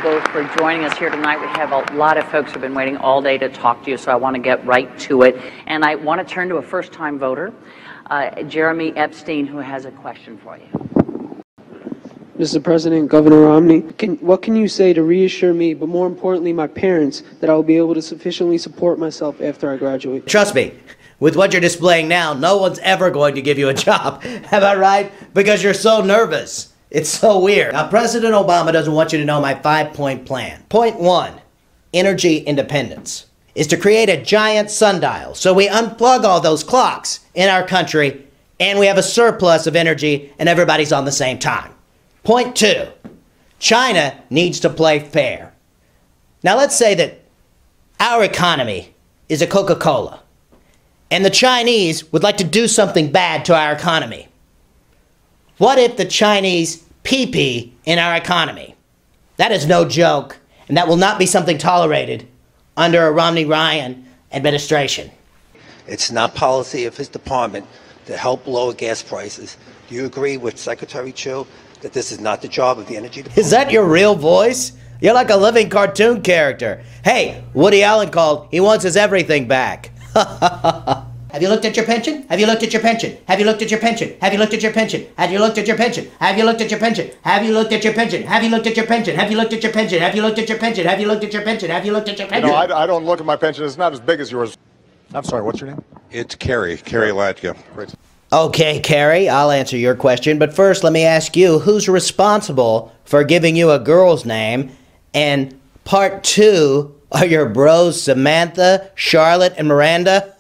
both for joining us here tonight. We have a lot of folks who have been waiting all day to talk to you, so I want to get right to it. And I want to turn to a first-time voter, Jeremy Epstein, who has a question for you. Mr. President, Governor Romney, what can you say to reassure me, but more importantly my parents, that I will be able to sufficiently support myself after I graduate? Trust me, with what you're displaying now, no one's ever going to give you a job. Am I right? Because you're so nervous. It's so weird. Now, President Obama doesn't want you to know my 5-point plan. Point 1, energy independence, is to create a giant sundial so we unplug all those clocks in our country and we have a surplus of energy and everybody's on the same time. Point 2, China needs to play fair. Now, let's say that our economy is a Coca-Cola and the Chinese would like to do something bad to our economy. What if the Chinese pee-pee in our economy? That is no joke, and that will not be something tolerated under a Romney-Ryan administration. It's not policy of his department to help lower gas prices. Do you agree with Secretary Chu that this is not the job of the Energy Department? Is that your real voice? You're like a living cartoon character. Hey, Woody Allen called, he wants his everything back. Have you looked at your pension? Have you looked at your pension? Have you looked at your pension? Have you looked at your pension? Have you looked at your pension? Have you looked at your pension? Have you looked at your pension? Have you looked at your pension? Have you looked at your pension? Have you looked at your pension? Have you looked at your pension? Have you looked at your pension? No, I don't look at my pension. It's not as big as yours. I'm sorry, what's your name? It's Carrie Latka. Great. Okay, Carrie, I'll answer your question, but first let me ask you, who's responsible for giving you a girl's name? And part 2, are your bros Samantha, Charlotte, and Miranda?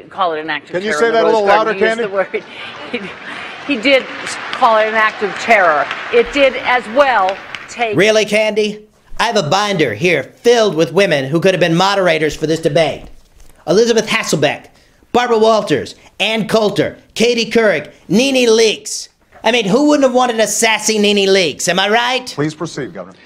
Call it an act of terror. Can you say that a little louder, Candy? He did call it an act of terror. It did as well take... Really, Candy? I have a binder here filled with women who could have been moderators for this debate. Elizabeth Hasselbeck, Barbara Walters, Ann Coulter, Katie Couric, Nene Leakes. I mean, who wouldn't have wanted a sassy Nene Leakes? Am I right? Please proceed, Governor.